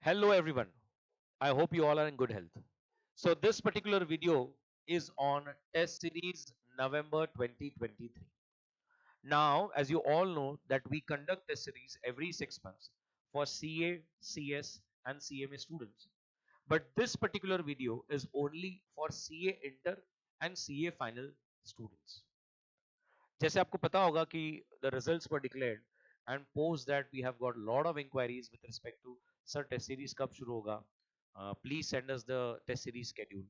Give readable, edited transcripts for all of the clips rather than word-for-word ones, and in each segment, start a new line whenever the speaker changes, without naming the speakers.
Hello everyone. I hope you all are in good health. So this particular video is on test series November 2023. Now, as you all know that we conduct test series every 6 months for CA, CS and CMA students. But this particular video is only for CA inter and CA final students. जैसे आपको पता होगा कि the results were declared and post that we have got a lot of inquiries with respect to sir test series कब शुरू होगा, please send us the test series schedule,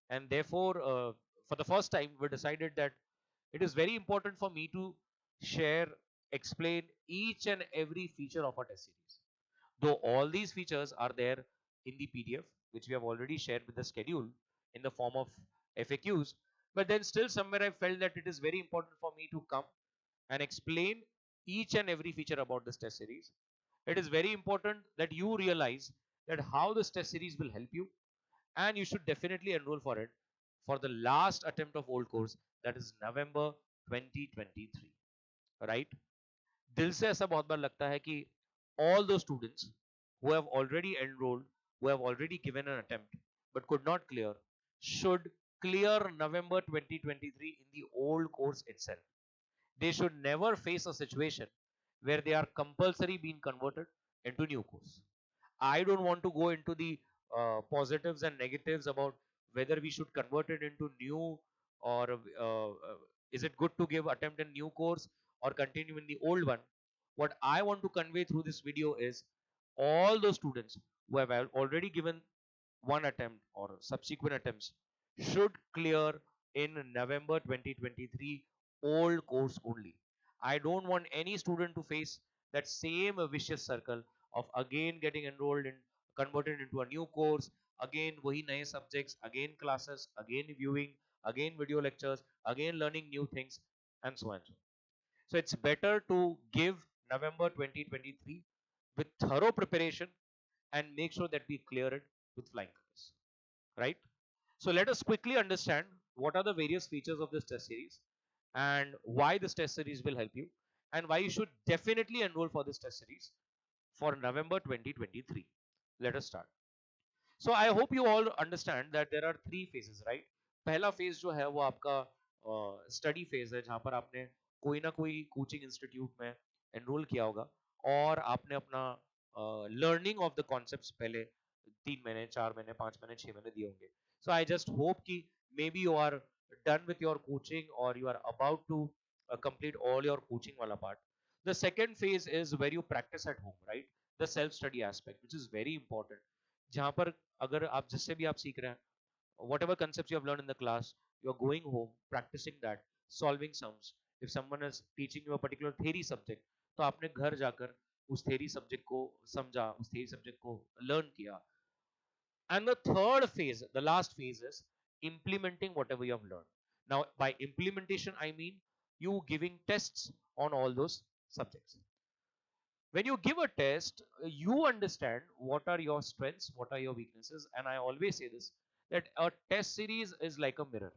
and therefore for the first time we decided that it is very important for me to share, explain each and every feature of our test series, though all these features are there in the PDF which we have already shared with the schedule in the form of FAQs. But then still somewhere I felt that it is very important for me to come and explain each and every feature about this test series. It is very important that you realize that how this test series will help you, and you should definitely enroll for it for the last attempt of old course, that is November 2023, right? दिल से ऐसा बहुत बार लगता है कि all those students who have already enrolled, who have already given an attempt but could not clear, should clear November 2023 in the old course itself. They should never face a situation where they are compulsory being converted into new course. I don't want to go into the positives and negatives about whether we should convert it into new, or is it good to give attempt in new course or continue in the old one. What I want to convey through this video is all those students who have already given one attempt or subsequent attempts should clear in November 2023 old course only. I don't want any student to face that same vicious circle of again getting enrolled in, converted into a new course, again wahi naye subjects, again classes, again viewing, again video lectures, again learning new things, and so on. So it's better to give November 2023 with thorough preparation and make sure that we clear it with flying colors, right? So let us quickly understand what are the various features of this test series and why this test series will help you and why you should definitely enroll for this test series for November 2023. Let us start. So I hope you all understand that there are three phases, right? पहला phase जो है वो आपका study phase है, जहां पर आपने कोई ना कोई कोचिंग इंस्टीट्यूट में एनरोल किया होगा और आपने अपना लर्निंग ऑफ द कॉन्सेप्ट्स पहले 3 महीने, 4 महीने, 5 महीने, 6 महीने दिए होंगे. सो आई जस्ट होप कि maybe you are done with your coaching और you are about to complete all your coaching wala part. The second phase is where you practice at home, right? The self study aspect, which is very important. जहां पर अगर आप जिससे भी आप सीख रहे हैं, whatever concepts you have learned in the class, you are going home practicing that, solving sums. If someone is teaching you a particular theory subject, तो आपने घर जाकर उस theory subject को समझा, उस theory subject को learn किया. And the third phase, the last phase, is implementing whatever you have learned. Now, by implementation, I mean you giving tests on all those subjects. When you give a test, you understand what are your strengths, what are your weaknesses, and I always say this, that a test series is like a mirror.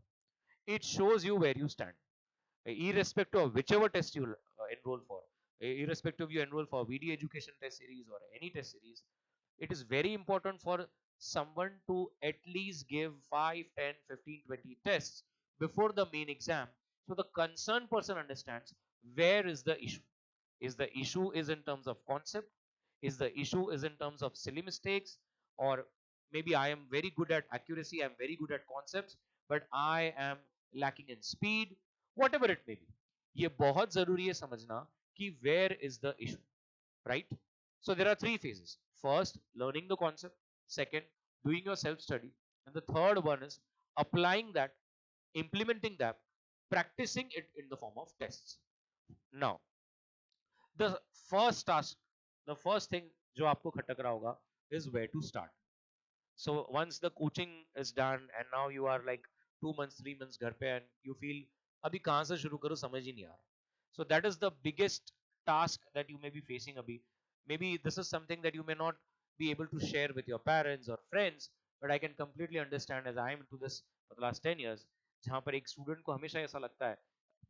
It shows you where you stand, irrespective of whichever test you enroll for, irrespective you enroll for VD education test series or any test series. It is very important for someone to at least give 5, 10, 15, 20 tests before the main exam, so the concerned person understands where is the issue. Is the issue is in terms of concept, is the issue is in terms of silly mistakes, or maybe I am very good at accuracy, I am very good at concepts, but I am lacking in speed, whatever it may be. ये बहुत जरूरी है समझना कि where is the issue, right? So there are three phases. First, learning the concept. Second, doing your self study. And the third one is applying that, implementing that, practicing it in the form of tests. Now, the first task, the first thing जो आपको खटक रहा होगा is where to start. So once the coaching is done and now you are like 2 months, 3 months घर पे and you feel अभी कहाँ से शुरू करूँ समझ ही नहीं आ रहा. So that is the biggest task that you may be facing abhi. Maybe this is something that you may not be able to share with your parents or friends, but I can completely understand as I am into this for the last 10 years, जहाँ पर एक student को हमेशा ऐसा लगता है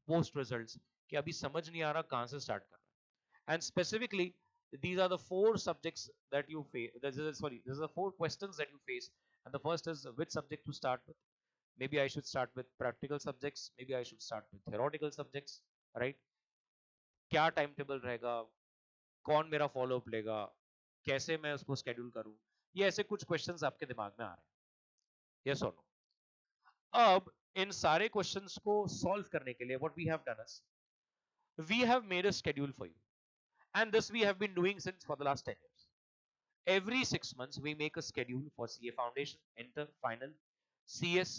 post results कि अभी समझ नहीं आ रहा कहाँ से स्टार्ट करना है. And specifically these are the four subjects that you face. Sorry, these are the four questions that you face. And the first is which subject to start with. Maybe I should start with practical subjects. Maybe I should start with theoretical subjects. Right? क्या time table रहेगा, कौन मेरा follow up लेगा, कैसे मैं उसको schedule करूं, ये ऐसे कुछ क्वेश्चंस आपके दिमाग में आ रहे हैं, यस और नो। अब इन सारे क्वेश्चंस को सॉल्व करने के लिए what we have done is we have made a schedule for you, and this we have been doing since for the last 10 years. Every 6 months, we make a schedule for CA Foundation, Enter, Final, CS,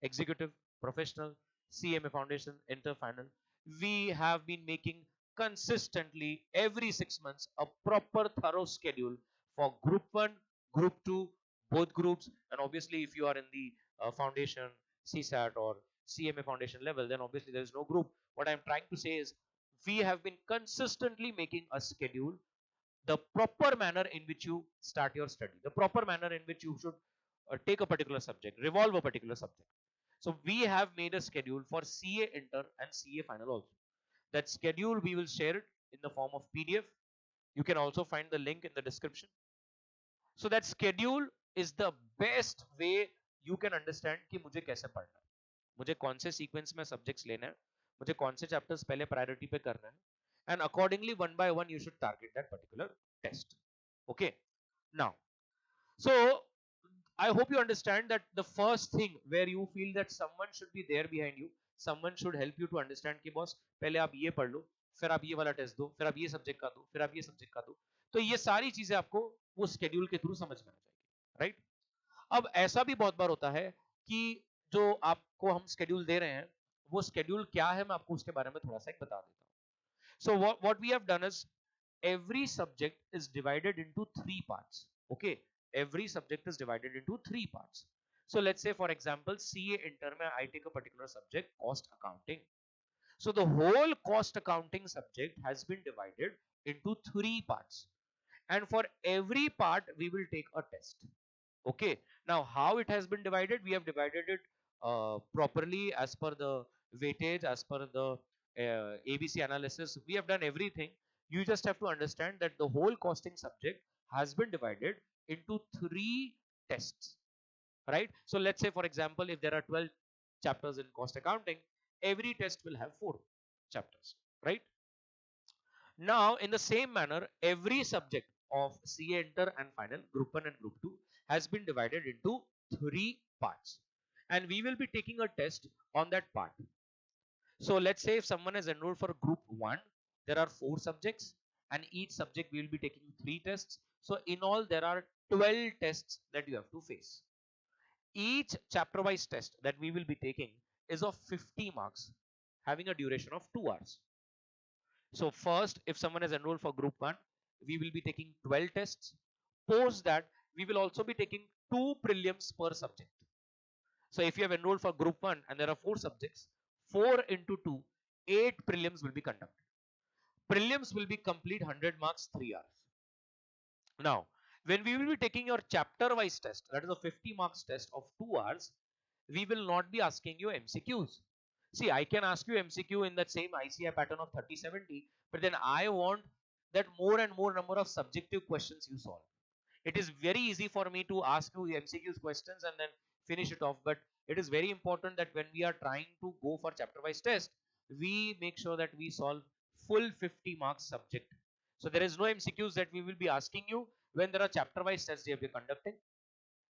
Executive, Professional, CMA Foundation, Enter, Final. We have been making consistently every 6 months a proper thorough schedule for Group 1, Group 2, both groups. And obviously, if you are in the Foundation, CSAT, or CMA Foundation level, then obviously there is no group. What I'm trying to say is we have been consistently making a schedule, the proper manner in which you start your study, the proper manner in which you should take a particular subject, revolve a particular subject. So we have made a schedule for CA Inter and CA Final also. That schedule we will share it in the form of PDF. You can also find the link in the description. So that schedule is the best way you can understand कि मुझे कैसे पढ़ना है, मुझे कौन से sequence में subjects लेना है, मुझे कौन से चैप्टर्स पहले प्रायोरिटी पे करना है, and accordingly one by one you should target that particular test. Okay, now, so I hope you understand that the first thing where you feel that someone should be there behind you, someone should help you to understand कि boss पहले आप ये पढ़ लो, फिर आप ये वाला test दो, फिर आप ये सब्जेक्ट का दो, फिर आप ये सब्जेक्ट का दो, तो ये सारी चीजें आपको वो शेड्यूल के थ्रू समझ में आ जाएगी, राइट? अब ऐसा भी बहुत बार होता है कि जो आपको हम शेड्यूल दे रहे हैं वो शेड्यूल क्या है, मैं आपको उसके बारे में थोड़ा सा एक बता देता हूँ. So what we have done is every subject is divided into three parts. Okay, every subject is divided into three parts. So let's say for example CA Inter mein I take a particular subject, cost accounting. So the whole cost accounting subject has been divided into three parts, and for every part we will take a test. Okay, now how it has been divided, we have divided it properly as per the weightage, as per the ABC analysis. We have done everything. You just have to understand that the whole costing subject has been divided into three tests, right? So let's say for example if there are 12 chapters in cost accounting, every test will have 4 chapters, right? Now, in the same manner, every subject of CA Inter and Final, Group 1 and Group 2 has been divided into 3 parts. And we will be taking a test on that part. So, let's say if someone is enrolled for Group 1, there are 4 subjects and each subject we will be taking 3 tests. So, in all, there are 12 tests that you have to face. Each chapter wise test that we will be taking is of 50 marks, having a duration of 2 hours. So first, if someone is enrolled for Group 1, we will be taking 12 tests. Post that, we will also be taking 2 prelims per subject. So if you have enrolled for Group 1 and there are 4 subjects, 4 into 2, 8 prelims will be conducted. Prelims will be complete 100 marks, 3 hours. Now, when we will be taking your chapter wise test, that is a 50 marks test of 2 hours, we will not be asking you MCQs. See, I can ask you MCQ in that same ICI pattern of 30-70, but then I want that more and more number of subjective questions you solve. It is very easy for me to ask you MCQs questions and then finish it off, but it is very important that when we are trying to go for chapter wise test, we make sure that we solve full 50 marks subject. So there is no MCQs that we will be asking you when there are chapter wise tests we are conducting,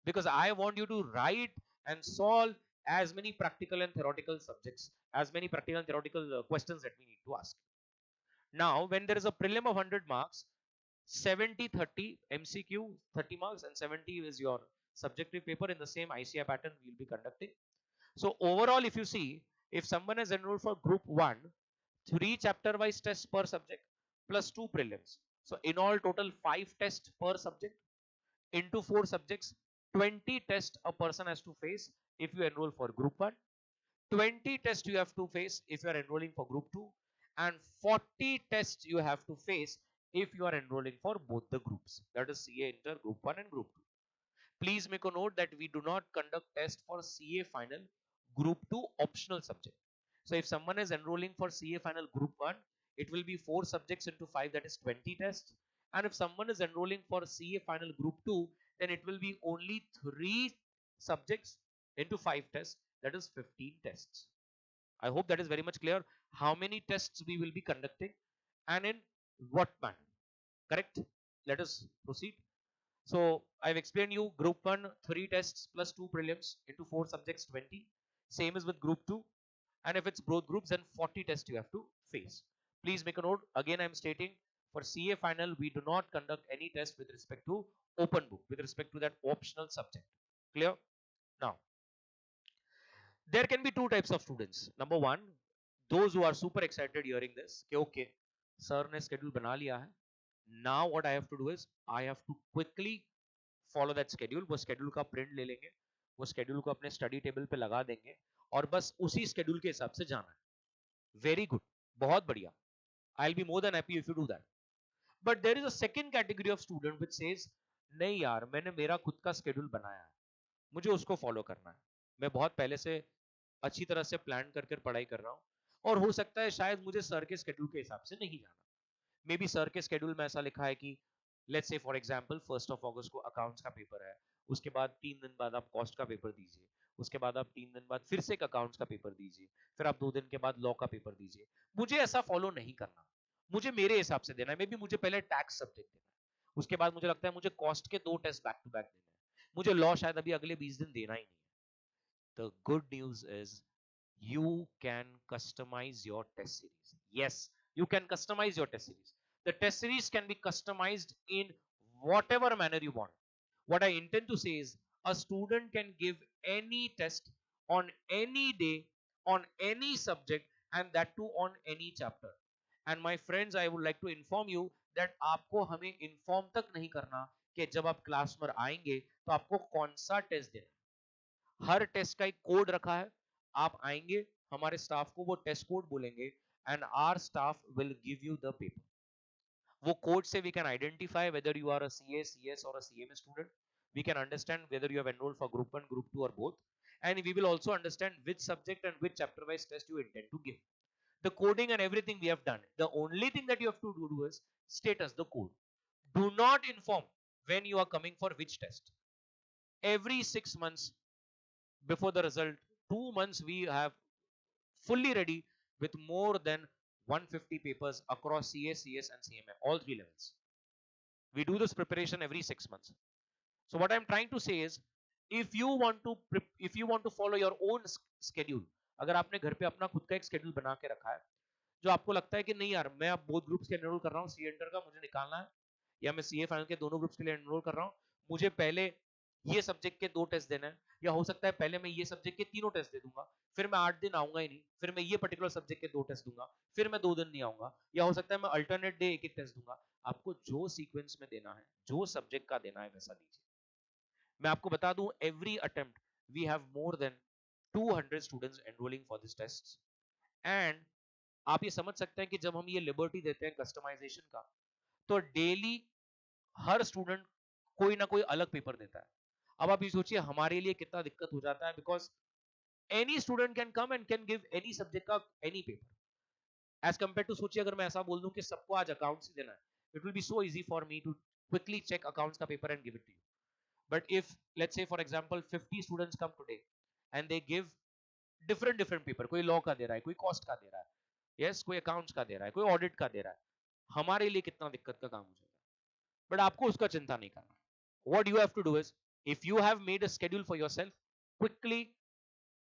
because I want you to write and solve as many practical and theoretical subjects, as many practical and theoretical questions that we need to ask. Now, when there is a prelim of 100 marks, 70-30 MCQ 30 marks and 70 is your subjective paper in the same ICI pattern we will be conducting. So overall, if you see, if someone is enrolled for Group 1, 3 chapter wise tests per subject plus 2 prelims. So in all total 5 tests per subject into 4 subjects, 20 tests a person has to face if you enroll for Group 1, 20 tests you have to face if you are enrolling for Group 2, and 40 tests you have to face if you are enrolling for both the groups, that is CA Inter Group 1 and Group 2. Please make a note that we do not conduct test for CA Final Group 2 optional subject. So if someone is enrolling for CA Final Group 1, it will be 4 subjects into 5, that is 20 tests, And if someone is enrolling for CA final group 2, then it will be only 3 subjects into 5 tests, that is 15 tests. I hope that is very much clear how many tests we will be conducting and in what manner. Correct? Let us proceed. So I've explained you group 1 3 tests plus 2 prelims into 4 subjects 20. Same is with group 2, and if it's both groups then 40 tests you have to face. Please make a note. Again I'm stating, for CA final we do not conduct any test with respect to open book, with respect to that optional subject. Clear? Now there can be two types of students. Number one, those who are super excited hearing this कि okay, sir ने schedule बना लिया है. Now what I have to do is I have to quickly follow that schedule. वो schedule का print ले लेंगे, वो schedule को अपने study table पे लगा देंगे और बस उसी schedule के हिसाब से जाना है. Very good, बहुत बढ़िया. I'll be more than happy if you do that. But there is a second category of student which says नहीं यार, मैंने मेरा खुद का schedule बनाया है, मुझे उसको follow करना है. मैं बहुत पहले से अच्छी तरह से प्लान कर पढ़ाई कर रहा हूँ और हो सकता है शायद मुझे सर के स्केड्यूल के हिसाब से नहीं जाना. मे बी सर के स्केड्यूल में ऐसा लिखा है कि लेट्स से फॉर एग्जांपल 1 अगस्त को अकाउंट्स का पेपर है, उसके बाद 3 दिन बाद आप कॉस्ट का पेपर दीजिए, उसके बाद आप 3 दिन बाद फिर से एक अकाउंट्स का पेपर दीजिए, फिर आप 2 दिन के बाद लॉ का पेपर दीजिए. मुझे ऐसा फॉलो नहीं करना, मुझे मेरे हिसाब से देना है. मे बी मुझे पहले टैक्स सब्जेक्ट देना है, उसके बाद मुझे लगता है मुझे कॉस्ट के 2 टेस्ट बैक टू बैक देने हैं, मुझे लॉ शायद अभी अगले 20 दिन देना ही नहीं है. The good news is you can customize your test series. Yes, you can customize your test series. The test series can be customized in whatever manner you want. What I intend to say is a student can give any test on any day on any subject, and that too on any chapter. And my friends, I would like to inform you that आपको हमें inform तक नहीं करना कि जब आप class में आएंगे तो आपको कौन सा टेस्ट देना. हर टेस्ट का एक कोड रखा है. आप आएंगे, हमारे स्टाफ को वो टेस्ट कोड बोलेंगे and our staff will give you the paper. वो कोड से we can identify whether you are a CA, CS और a CMA student. We can understand whether you have enrolled for group 1, group 2 or both, and we will also understand which subject and which chapter wise test you intend to give. The coding and everything we have done. The only thing that you have to do is state us the code. Do not inform when you are coming for which test. Every 6 months before the result, 2 months we have fully ready with more than 150 papers across CA, CS and CMA, all 3 levels. We do this preparation every 6 months. So what I'm trying to say is, if you want to follow your own schedule, अगर आपने घर पे अपना खुद का एक schedule बना के रखा है, जो आपको लगता है कि नहीं यार मैं अब both groups के enroll कर रहा हूँ, सी इंटर का मुझे निकालना है, या मैं सीए फाइनल के दोनों ग्रुप्स के लिए एनरोल कर रहा हूँ, मुझे पहले ये सब्जेक्ट के 2 टेस्ट देना है, या हो सकता है पहले मैं ये सब्जेक्ट के तीनों टेस्ट दे दूंगा, फिर मैं 8 दिन आऊंगा ही नहीं, फिर मैं ये पर्टिकुलर सब्जेक्ट के 2 टेस्ट दूंगा, फिर मैं 2 दिन नहीं आऊंगा, या हो सकता है मैं अल्टरनेट डे एक एक टेस्ट दूंगा. आपको जो सीक्वेंस में देना है, जो सब्जेक्ट का देना है वैसा दीजिए. मैं आपको बता दूं, every attempt we have more than 200 students enrolling for this test. And आप ये समझ सकते हैं कि जब हम ये लिबर्टी देते हैं कस्टमाइजेशन का, तो डेली हर स्टूडेंट कोई ना कोई अलग पेपर देता है. अब आप ये सोचिए हमारे लिए कितना दिक्कत हो जाता है, because any student can come and can give any subject का any paper. As compare to, सोचिए अगर मैं ऐसा बोल दूं कि सबको आज अकाउंट्स ही देना है, it will be so easy for me to quickly check accounts का paper and give it to you. But if let's say for example 50 students come today and they give different paper, कोई law का दे रहा है, कोई cost का दे रहा है, यस कोई अकाउंट्स का दे रहा है, कोई ऑडिट का दे रहा है, हमारे लिए कितना दिक्कत का काम हो जाएगा. बट आपको उसका चिंता नहीं करना. What you have to do is, if you have made a schedule for yourself, quickly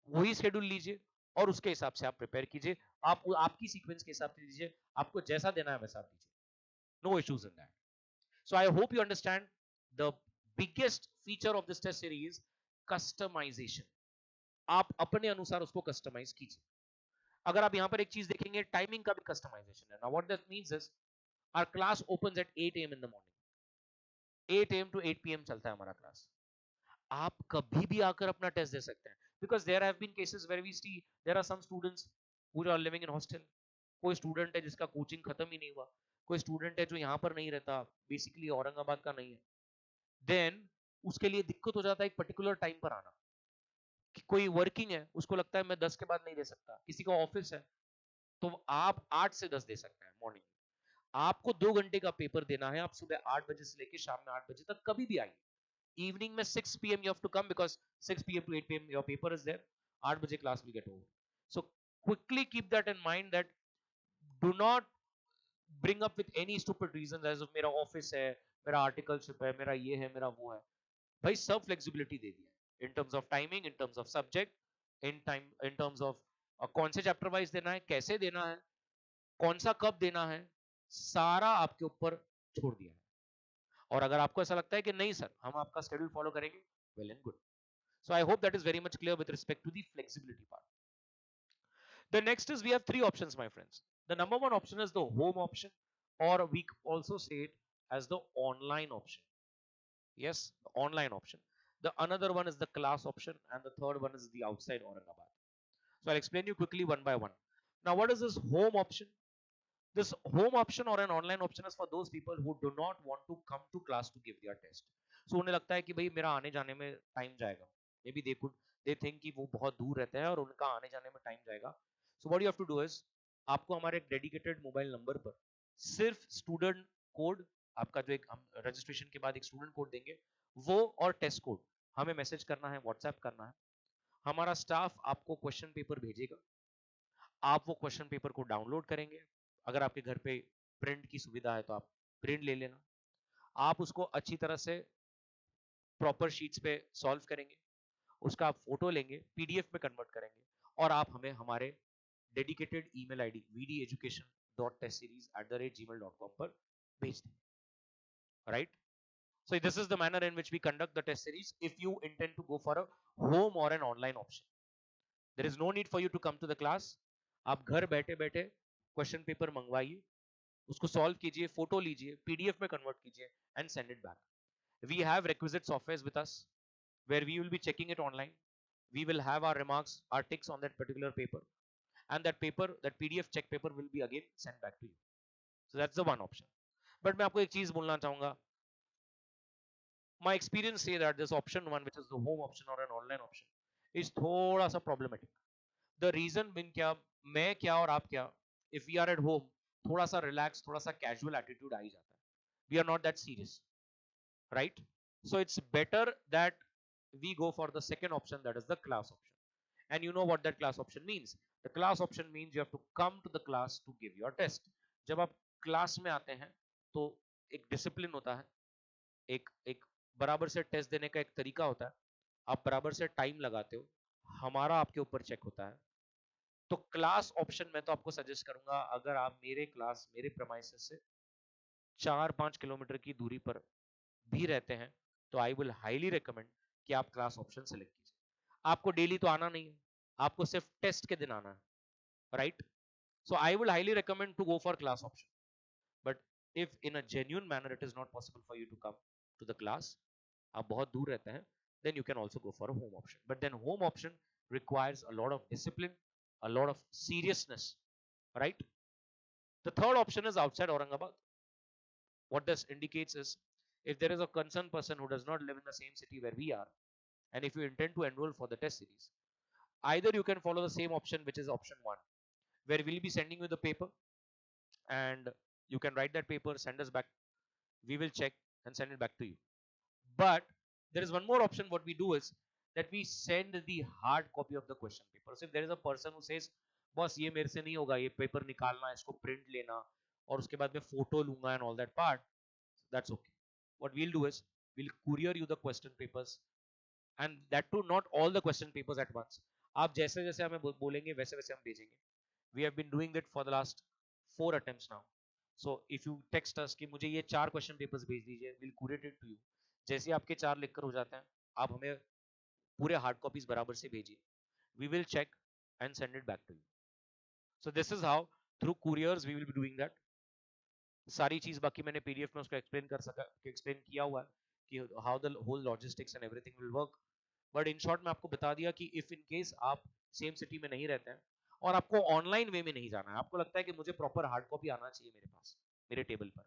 वही schedule लीजिए और उसके हिसाब से आप प्रिपेयर कीजिए. आप आपकी सीक्वेंस के हिसाब से दीजिए, आपको जैसा देना है वैसा दीजिए. No issues in that. So I hope you understand the biggest feature of this test series, customization. आप अपने अनुसार उसको कस्टमाइज कीजिए. अगर आप यहाँ पर एक चीज देखेंगे, टाइमिंग का भी कस्टमाइजेशन है. Now what that means is, our class opens at 8 a.m. in the morning. 8 a.m. to 8 p.m. चलता है हमारा क्लास. आप कभी भी आकर अपना टेस्ट दे सकते हैं, because there have been cases where we see there are some students who are living in hostel. कोई स्टूडेंट है जिसका कोचिंग खत्म ही नहीं हुआ, कोई स्टूडेंट है जो यहाँ पर नहीं रहता, बेसिकली औरंगाबाद का नहीं है, देन उसके लिए दिक्कत हो जाता है एक पर्टिकुलर टाइम पर आना. कि कोई वर्किंग है, उसको लगता है मैं 10 के बाद नहीं दे सकता, किसी का ऑफिस है, तो आप 8 से 10 दे सकते हैं मॉर्निंग. आपको 2 घंटे का पेपर देना है, आप सुबह 8 बजे से लेके शाम में 8 बजे तक कभी भी आइए। इवनिंग में 6 p.m. you have to come because 6 p.m. to 8 p.m. your paper is there. 8 बजे class will get over. So quickly keep that in mind that do not bring up with any stupid reasons as of मेरा office है, मेरा articleship है, मेरा ये है, मेरा वो है। भाई सब फ्लेक्सिबिलिटी दे दिया in terms of timing, in terms of subject, in terms of कौन से चैप्टर वाइज देना है, कैसे देना है, कौन सा कब देना है, सारा आपके ऊपर छोड़ दिया है। और अगर आपको ऐसा लगता है कि नहीं सर हम आपका शेड्यूल फॉलो करेंगे, well and good. So I hope that is very much clear with respect to the flexibility part. The next is we have three options, my friends. The number one option is the home option, or we also say it as the online option. Yes, the online option. The another one is the class option, and the third one is the outside Aurangabad. So I'll explain you quickly one by one. Now, what is this home option? This home option or an online option is for those people who do not want to come to class to give their test. So उन्हें लगता है कि भाई मेरा आने जाने में time जाएगा। Maybe they think कि वो बहुत दूर रहते हैं और उनका आने जाने में टाइम जाएगा। So what you have to do is आपको हमारे एक डेडिकेटेड मोबाइल नंबर पर सिर्फ स्टूडेंट कोड, आपका जो एक हम रजिस्ट्रेशन के बाद एक स्टूडेंट कोड देंगे, वो और टेस्ट कोड हमें मैसेज करना है, व्हाट्सएप करना है। हमारा स्टाफ आपको क्वेश्चन पेपर भेजेगा, आप वो क्वेश्चन पेपर को डाउनलोड करेंगे। अगर आपके घर पे प्रिंट की सुविधा है तो आप प्रिंट ले लेना। आप उसको अच्छी तरह से प्रॉपर शीट्स पे सॉल्व करेंगे, उसका आप फोटो लेंगे, पीडीएफ में कन्वर्ट करेंगे और आप हमें हमारे डेडिकेटेड ईमेल आईडी vdeducation.testseries@gmail.com पर भेज देंगे, right? So this is the manner in which we conduct the test series if you intend to go for a home or an online option. There is no need for you to come to the class. आप घर बैठे बैठे question paper मंगवाइए, उसको solve कीजिए, photo लीजिए, PDF में convert कीजिए and send it back. We have requisite softwares with us where we will be checking it online. We will have our remarks, our ticks on that particular paper, and that paper, that PDF check paper will be again sent back to you. So that's the one option. But मैं आपको एक चीज बोलना चाहूंगा, my experience say that this option one, which is the home option or an online option, is थोड़ा सा problematic. The reason being क्या, मैं क्या और आप क्या, if we are at home, थोड़ा सा relax, थोड़ा सा casual attitude आ ही जाता है. We are not that serious, right? So it's better that we go for the second option, that is the class option. And you know what that class option means. The class option means you have to come to the class to give your test. जब आप class में आते हैं तो एक discipline होता है, एक एक बराबर से टेस्ट देने का एक तरीका होता है, आप बराबर से टाइम लगाते हो, हमारा आपके ऊपर चेक होता है। तो क्लास ऑप्शन में तो आपको सजेस्ट करूंगा, अगर आप मेरे क्लास, मेरे प्रेमाइसेस से 4-5 किलोमीटर की दूरी पर भी रहते हैं तो आई विल हाईली रिकमेंड कि आप क्लास ऑप्शन सेलेक्ट कीजिए। आपको डेली तो आना नहीं है, आपको सिर्फ टेस्ट के दिन आना है, right? So I will highly recommend to go for class option. But if in a genuine manner it is not possible for you to come to the class, आप बहुत दूर रहते हैं, then you can also go for a home option. But then home option requires a lot of discipline, a lot of seriousness, right? The third option is outside Aurangabad. What this indicates is if there is a concerned person who does not live in the same city where we are, and if you intend to enroll for the test series, either you can follow the same option, which is option one, where we'll be sending you the paper and you can write that paper, send us back, we will check and send it back to you. But there is one more option. What we do is that we send the hard copy of the question paper. So if there is a person who says, boss ये मेरे से नहीं होगा, ये paper निकालना, इसको print लेना और उसके बाद में फोटो लूंगा and all that part, that's okay. What we'll do is we'll courier you the question papers, and that too not all the question papers at once. आप जैसे जैसे हमें बोलेंगे वैसे वैसे हम भेजेंगे. We have been doing that for the last 4 attempts now. So if you text us कि मुझे ये 4 question papers भेज दीजिए, we'll courier it to you. जैसे आपके 4 लिखकर हो जाते हैं, आप हमें पूरे हार्ड कॉपीज बराबर से भेजिए. We will check and send it back to you. So this is how through couriers we will be doing that. सारी चीज बाकी मैंने पीडीएफ में उसको एक्सप्लेन किया हुआ है कि how the whole logistics and everything will work. But in short मैं आपको बता दिया कि इफ इन केस आप सेम सिटी में नहीं रहते हैं और आपको ऑनलाइन वे में नहीं जाना है, आपको लगता है कि मुझे प्रॉपर हार्ड कॉपी आना चाहिए मेरे पास, मेरे टेबल पर,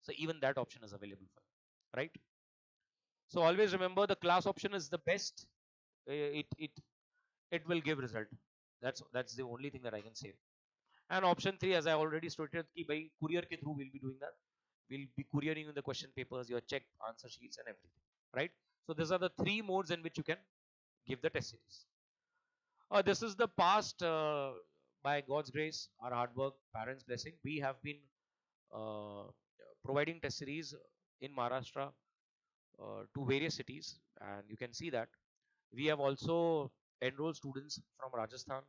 so even that option is available for you, right? So always remember the class option is the best. It will give result. That's the only thing that I can say. And option 3, as I already stated, कि भाई courier के through we'll be doing that. We'll be couriering you the question papers, your check answer sheets and everything, right? So these are the 3 modes in which you can give the test series. This is the past, by God's grace, our hard work, parents' blessing. We have been uh, providing test series in Maharashtra to various cities, and you can see that we have also enrolled students from Rajasthan,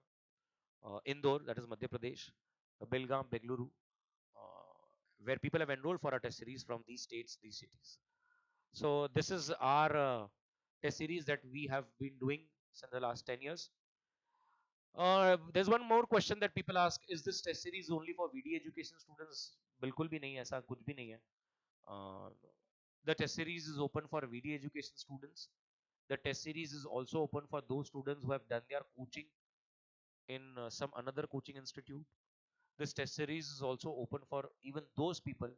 Indore, that is Madhya Pradesh, Belgaum, Bengaluru, where people have enrolled for our test series from these states, these cities. So this is our test series that we have been doing since the last 10 years. There's one more question that people ask: is this test series only for VD education students? बिल्कुल भी नहीं, ऐसा कुछ भी नहीं है. Uh, the test series is open for VD education students. The test series is also open for those students who have done their coaching in some another coaching institute. This test series is also open for even those people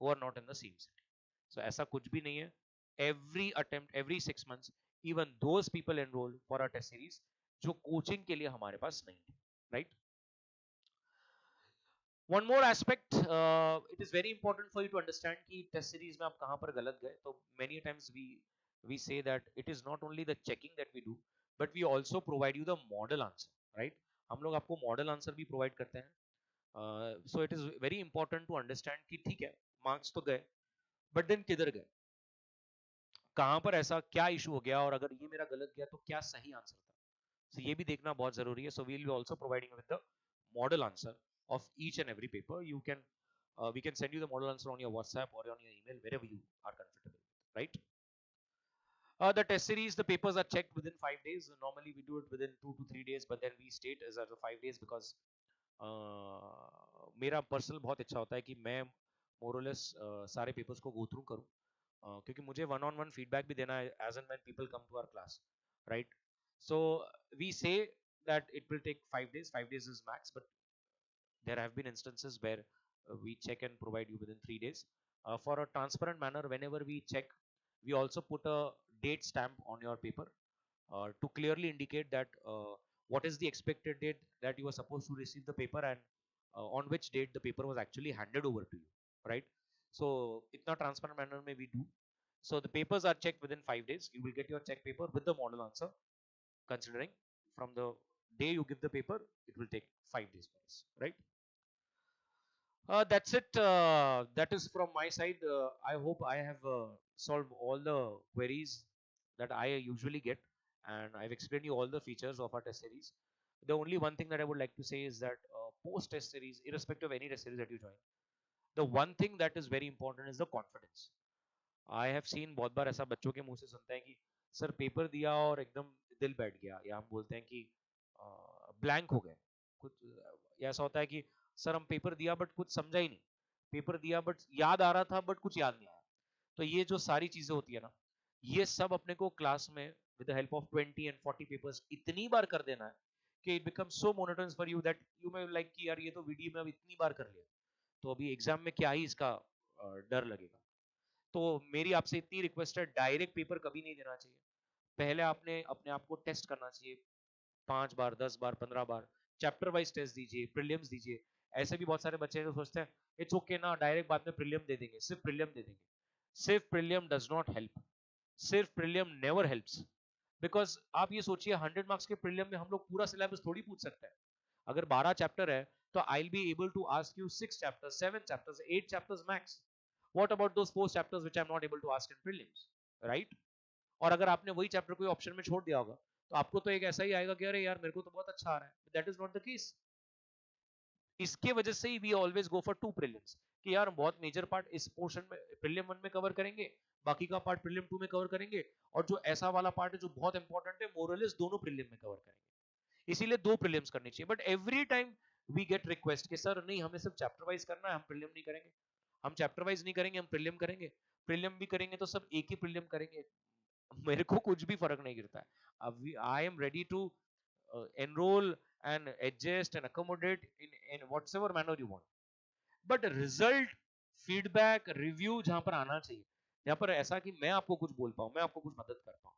who are not in the same city. So ऐसा कुछ भी नहीं है. Every attempt, every 6 months, even those people enroll for our test series जो coaching के लिए हमारे पास नहीं थे, right? One more aspect, it is very important for you to understand कि test series में आप कहाँ पर गलत गए. तो many times we say that it is not only the checking that we do, but we also provide you the model answer, right? हम लोग आपको model answer भी provide करते हैं. So it is very important to understand कि ठीक है, marks तो गए, but then किधर गए, कहाँ पर ऐसा क्या इशू हो गया, और अगर ये मेरा गलत गया तो क्या सही आंसर था. So ये भी देखना बहुत जरूरी है. So we'll be also providing with the model answer of each and every paper. You can we can send you the model answer on your WhatsApp or on your email, wherever you are comfortable with, right? The test series, the papers are checked within 5 days. Normally we do it within 2 to 3 days, but then we state as 5 days because मेरा personal बहुत इच्छा होता है कि मैं मोरलेस सारे papers को go through करूं, क्योंकि मुझे वन ऑन वन फीडबैक भी देना है as and when people come to our class, right? So we say that it will take 5 days. 5 days is max, but there have been instances where we check and provide you within 3 days. For a transparent manner, whenever we check, we also put a date stamp on your paper to clearly indicate that what is the expected date that you are supposed to receive the paper, and on which date the paper was actually handed over to you, right? So itna transparent manner may we do. So the papers are checked within 5 days. You will get your check paper with the model answer, considering from the day you give the paper, it will take 5 days for us, right? That's it. That is from my side. I hope I have solved all the queries that I usually get, and I've explained you all the features of our test series. The only one thing that I would like to say is that post test series, irrespective of any test series that you join, the one thing that is very important is the confidence. I have seen बहुत बार ऐसा बच्चों के मुंह से सुनते हैं कि sir paper दिया और एकदम दिल बैठ गया, या हम बोलते हैं कि ब्लैंक हो गए कुछ, या ऐसा होता है कि सर हम पेपर दिया बट कुछ समझा ही नहीं, पेपर दिया बट याद आ रहा था बट कुछ याद नहीं आया. तो ये जो सारी चीजें होती है ना, ये सब अपने को क्लास में with the help of 20 and 40 papers इतनी बार कर देना है कि it becomes so monotonous for you that you may like कि यार ये तो वीडियो में अब इतनी बार कर लिया, तो अभी एग्जाम में क्या ही इसका डर लगेगा. तो मेरी आपसे इतनी रिक्वेस्ट है, डायरेक्ट पेपर कभी नहीं देना चाहिए. पहले आपने अपने आप को टेस्ट करना चाहिए 5 बार, 10 बार, 15 बार. चैप्टर वाइज टेस्ट दीजिए, प्रीलिम्स दीजिए. ऐसे भी बहुत सारे बच्चे हैं जो सोचते हैं इट्स ओके ना, डायरेक्ट बाद में प्रीलियम दे देंगे, सिर्फ प्रीलियम दे देंगे. सिर्फ प्रीलियम डज नॉट हेल्प. सिर्फ प्रीलियम नेवर हेल्प्स. बिकॉज आप ये सोचिए 100 मार्क्स के प्रीलियम में हम लोग पूरा सिलेबस थोड़ी पूछ सकते हैं. अगर 12 चैप्टर है तो I will be able to ask you 6 chapters, 7 chapters, 8 chapters max. What about those 4 chapters which I'm not able to ask in prelims, right? और अगर आपने वही चैप्टर कोई ऑप्शन में छोड़ दिया होगा तो आपको तो एक ऐसा ही आएगा कि अरे यार मेरे को तो बहुत अच्छा आ रहा है. That is not the case. इसके वजह से ही we always go for 2 prelims कि यार बहुत मेजर पार्ट इस पोर्शन में प्रीलिम 1 में कवर करेंगे, बाकी का पार्ट प्रीलिम 2 में कवर करेंगे, और जो ऐसा वाला पार्ट है जो बहुत इंपॉर्टेंट है मोरलेस दोनों प्रीलिम में कवर करेंगे. इसीलिए 2 प्रीलिम्स करनी चाहिए. But every time we get request कि सर नहीं हमें सिर्फ चैप्टर वाइज करना है, हम प्रीलिम नहीं करेंगे. हम चैप्टर वाइज नहीं करेंगे, हम प्रीलिम करेंगे. प्रीलिम भी करेंगे तो सब एक ही प्रीलिम करेंगे. मेरे को कुछ भी फर्क नहीं गिरता है. अब I am ready to enroll and adjust and accommodate in whatever manner you want. But result, feedback, review जहां पर आना चाहिए, जहां पर ऐसा कि मैं आपको कुछ बोल पाऊं, मैं आपको कुछ मदद कर पाऊं,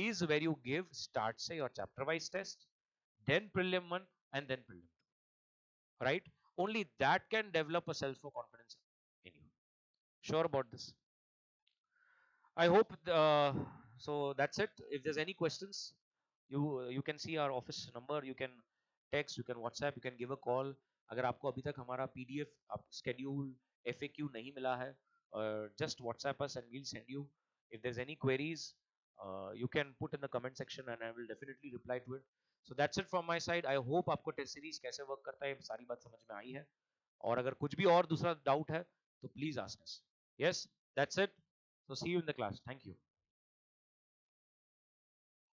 is where you give start से your chapter wise test, then prelim 1 and then prelim 2, right? Only that can develop a self confidence in you. Sure about this? I hope so. That's it. If there's any questions, you can see our office number. You can text, you can WhatsApp, you can give a call. अगर आपको अभी तक हमारा PDF आप schedule FAQ नहीं मिला है, just WhatsApp us and we'll send you. If there's any queries, you can put in the comment section and I will definitely reply to it. So that's it from my side. I hope आपको test series कैसे work करता है सारी बात समझ में आई है. और अगर कुछ भी और दूसरा डाउट है तो please ask us. Yes, that's it. So see you in the class. Thank you.